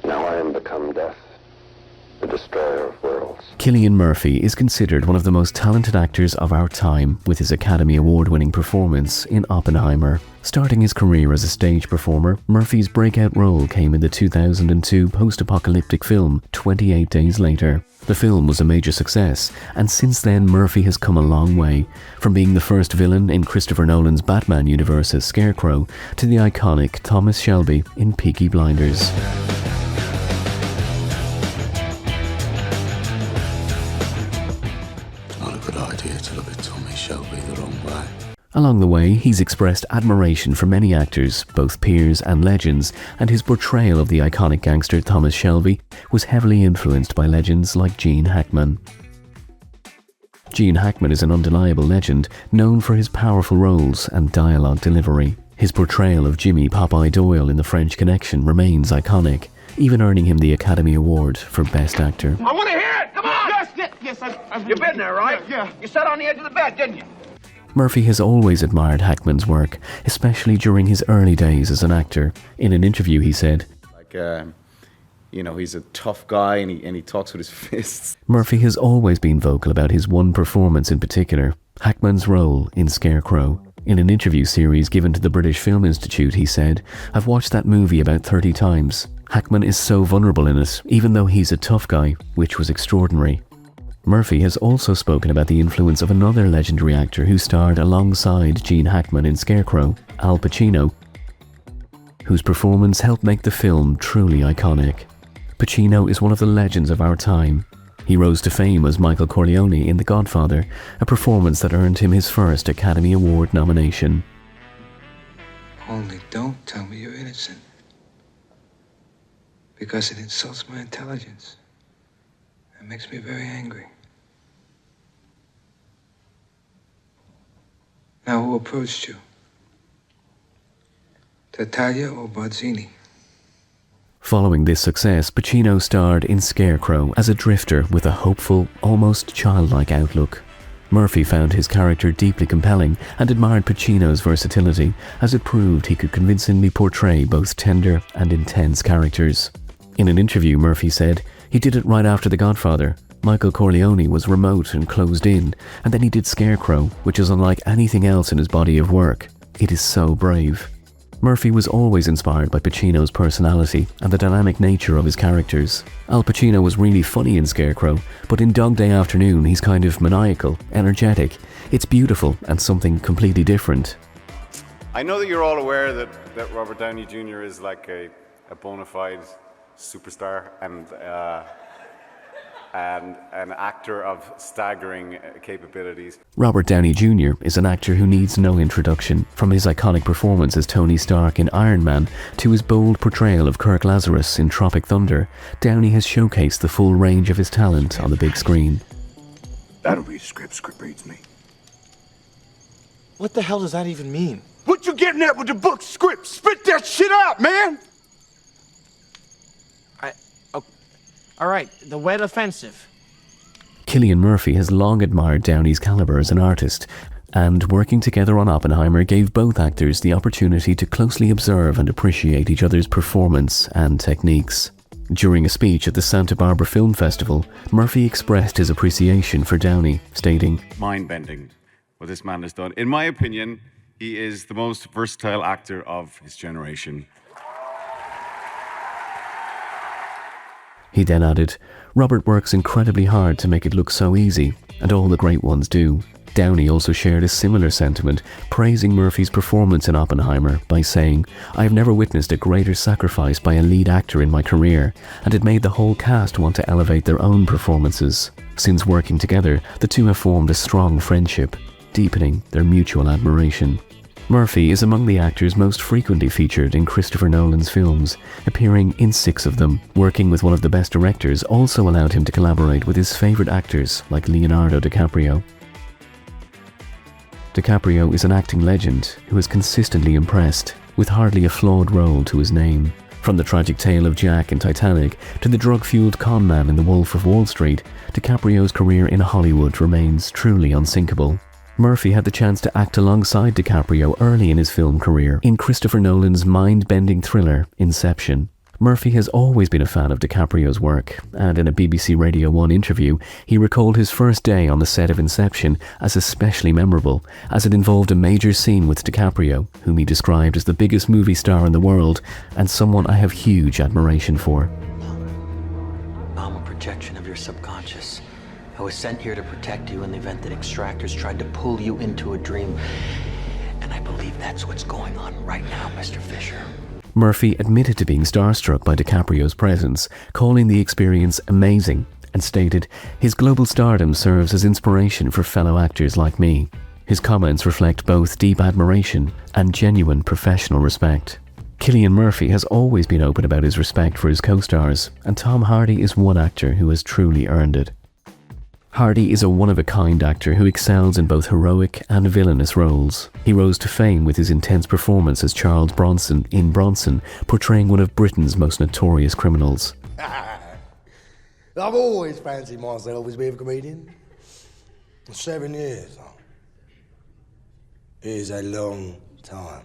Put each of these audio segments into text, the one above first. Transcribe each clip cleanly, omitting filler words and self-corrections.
Now I am become death, the destroyer of worlds. Cillian Murphy is considered one of the most talented actors of our time, with his Academy Award-winning performance in Oppenheimer. Starting his career as a stage performer, Murphy's breakout role came in the 2002 post-apocalyptic film 28 Days Later. The film was a major success, and since then Murphy has come a long way, from being the first villain in Christopher Nolan's Batman universe as Scarecrow to the iconic Thomas Shelby in Peaky Blinders. Along the way, he's expressed admiration for many actors, both peers and legends, and his portrayal of the iconic gangster Thomas Shelby was heavily influenced by legends like Gene Hackman. Gene Hackman is an undeniable legend, known for his powerful roles and dialogue delivery. His portrayal of Jimmy Popeye Doyle in The French Connection remains iconic, even earning him the Academy Award for Best Actor. I want to hear it! Come on! Yes, you've been there, right? Yeah. You sat on the edge of the bed, didn't you? Murphy has always admired Hackman's work, especially during his early days as an actor. In an interview he said, he's a tough guy and he talks with his fists. Murphy has always been vocal about his one performance in particular, Hackman's role in Scarecrow. In an interview series given to the British Film Institute, he said, "I've watched that movie about 30 times. Hackman is so vulnerable in it, even though he's a tough guy, which was extraordinary." Murphy has also spoken about the influence of another legendary actor who starred alongside Gene Hackman in Scarecrow, Al Pacino, whose performance helped make the film truly iconic. Pacino is one of the legends of our time. He rose to fame as Michael Corleone in The Godfather, a performance that earned him his first Academy Award nomination. Only don't tell me you're innocent, because it insults my intelligence. It makes me very angry. Now, who approached you? Tattaglia or Barzini? Following this success, Pacino starred in Scarecrow as a drifter with a hopeful, almost childlike outlook. Murphy found his character deeply compelling and admired Pacino's versatility, as it proved he could convincingly portray both tender and intense characters. In an interview, Murphy said, "He did it right after The Godfather. Michael Corleone was remote and closed in, and then he did Scarecrow, which is unlike anything else in his body of work. It is so brave." Murphy was always inspired by Pacino's personality and the dynamic nature of his characters. Al Pacino was really funny in Scarecrow, but in Dog Day Afternoon he's kind of maniacal, energetic. It's beautiful and something completely different. I know that you're all aware that Robert Downey Jr. is like a bona fide superstar and an actor of staggering capabilities. Robert Downey Jr. is an actor who needs no introduction. From his iconic performance as Tony Stark in Iron Man to his bold portrayal of Kirk Lazarus in Tropic Thunder, Downey has showcased the full range of his talent on the big screen. That'll be a script. Script reads me. What the hell does that even mean? What you getting at with the book script? Spit that shit out, man! All right, the wet offensive. Cillian Murphy has long admired Downey's caliber as an artist, and working together on Oppenheimer gave both actors the opportunity to closely observe and appreciate each other's performance and techniques. During a speech at the Santa Barbara Film Festival, Murphy expressed his appreciation for Downey, stating, Mind-bending what this man has done. In my opinion, he is the most versatile actor of his generation. He then added, "Robert works incredibly hard to make it look so easy, and all the great ones do." Downey also shared a similar sentiment, praising Murphy's performance in Oppenheimer by saying, "I have never witnessed a greater sacrifice by a lead actor in my career, and it made the whole cast want to elevate their own performances. Since working together, the two have formed a strong friendship, deepening their mutual admiration." Murphy is among the actors most frequently featured in Christopher Nolan's films, appearing in 6 of them. Working with one of the best directors also allowed him to collaborate with his favourite actors like Leonardo DiCaprio. DiCaprio is an acting legend who has consistently impressed, with hardly a flawed role to his name. From the tragic tale of Jack in Titanic to the drug-fueled con man in The Wolf of Wall Street, DiCaprio's career in Hollywood remains truly unsinkable. Murphy had the chance to act alongside DiCaprio early in his film career in Christopher Nolan's mind-bending thriller Inception. Murphy has always been a fan of DiCaprio's work, and in a BBC Radio 1 interview, he recalled his first day on the set of Inception as especially memorable, as it involved a major scene with DiCaprio, whom he described as the biggest movie star in the world, and someone I have huge admiration for. I'm a projection of your subconscious. I was sent here to protect you in the event that extractors tried to pull you into a dream. And I believe that's what's going on right now, Mr. Fisher. Murphy admitted to being starstruck by DiCaprio's presence, calling the experience amazing, and stated, "His global stardom serves as inspiration for fellow actors like me." His comments reflect both deep admiration and genuine professional respect. Cillian Murphy has always been open about his respect for his co-stars, and Tom Hardy is one actor who has truly earned it. Hardy is a one-of-a-kind actor who excels in both heroic and villainous roles. He rose to fame with his intense performance as Charles Bronson in Bronson, portraying one of Britain's most notorious criminals. I've always fancied myself as being a comedian. 7 years. It is a long time.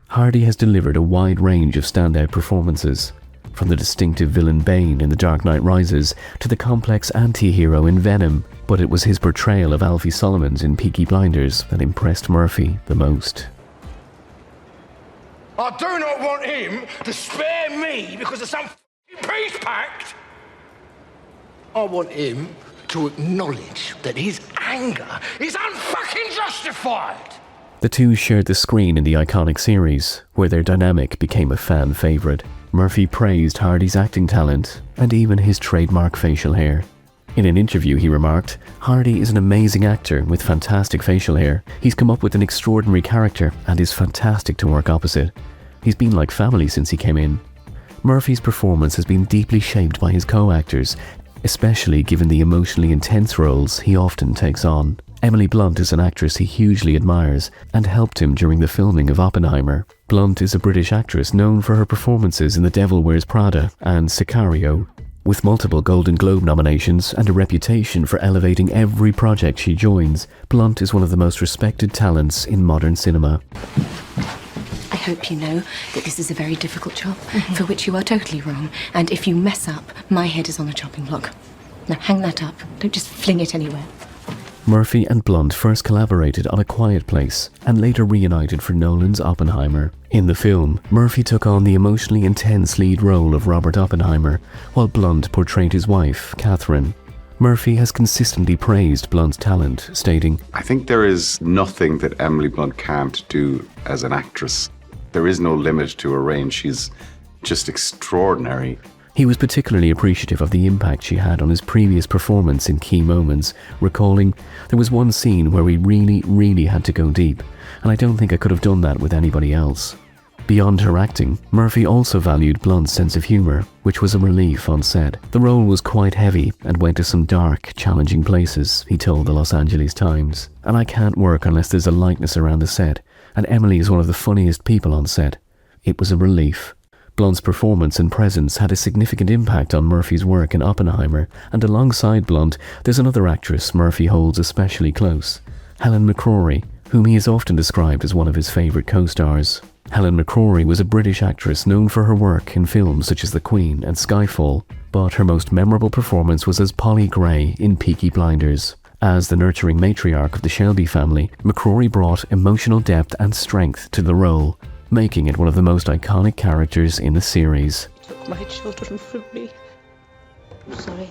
Hardy has delivered a wide range of standout performances, from the distinctive villain Bane in The Dark Knight Rises to the complex anti-hero in Venom, but it was his portrayal of Alfie Solomons in Peaky Blinders that impressed Murphy the most. I do not want him to spare me because of some peace pact. I want him to acknowledge that his anger is unfucking justified. The two shared the screen in the iconic series, where their dynamic became a fan favourite. Murphy praised Hardy's acting talent and even his trademark facial hair. In an interview he remarked, "Hardy is an amazing actor with fantastic facial hair. He's come up with an extraordinary character and is fantastic to work opposite. He's been like family since he came in." Murphy's performance has been deeply shaped by his co-actors, especially given the emotionally intense roles he often takes on. Emily Blunt is an actress he hugely admires and helped him during the filming of Oppenheimer. Blunt is a British actress known for her performances in The Devil Wears Prada and Sicario. With multiple Golden Globe nominations and a reputation for elevating every project she joins, Blunt is one of the most respected talents in modern cinema. I hope you know that this is a very difficult job, for which you are totally wrong. And if you mess up, my head is on the chopping block. Now hang that up. Don't just fling it anywhere. Murphy and Blunt first collaborated on A Quiet Place and later reunited for Nolan's Oppenheimer. In the film, Murphy took on the emotionally intense lead role of Robert Oppenheimer, while Blunt portrayed his wife, Catherine. Murphy has consistently praised Blunt's talent, stating, I think there is nothing that Emily Blunt can't do as an actress. There is no limit to her range. She's just extraordinary. He was particularly appreciative of the impact she had on his previous performance in key moments, recalling, "There was one scene where we really had to go deep, and I don't think I could have done that with anybody else." Beyond her acting, Murphy also valued Blunt's sense of humour, which was a relief on set. The role was quite heavy and went to some dark, challenging places, he told the Los Angeles Times. "And I can't work unless there's a lightness around the set, and Emily is one of the funniest people on set. It was a relief." Blunt's performance and presence had a significant impact on Murphy's work in Oppenheimer, and alongside Blunt, there's another actress Murphy holds especially close, Helen McCrory, whom he has often described as one of his favourite co-stars. Helen McCrory was a British actress known for her work in films such as The Queen and Skyfall, but her most memorable performance was as Polly Gray in Peaky Blinders. As the nurturing matriarch of the Shelby family, McCrory brought emotional depth and strength to the role, making it one of the most iconic characters in the series. Took my children from me. I'm sorry.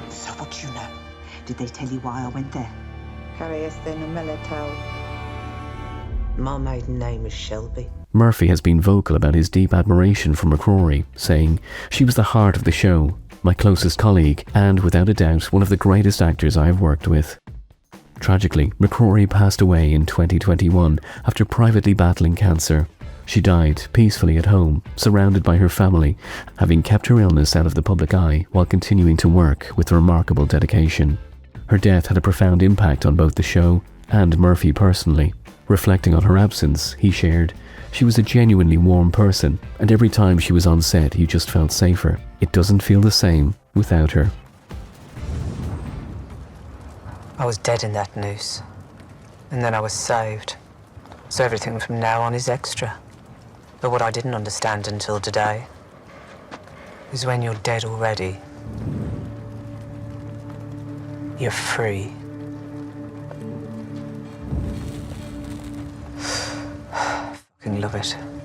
So what do you know? Did they tell you why I went there? My maiden name is Shelby. Murphy has been vocal about his deep admiration for McCrory, saying, "She was the heart of the show, my closest colleague, and without a doubt one of the greatest actors I have worked with." Tragically, McCrory passed away in 2021 after privately battling cancer. She died peacefully at home, surrounded by her family, having kept her illness out of the public eye while continuing to work with remarkable dedication. Her death had a profound impact on both the show and Murphy personally. Reflecting on her absence, he shared, "She was a genuinely warm person, and every time she was on set you just felt safer. It doesn't feel the same without her." I was dead in that noose, and then I was saved. So everything from now on is extra. But what I didn't understand until today is when you're dead already, you're free. Fucking love it.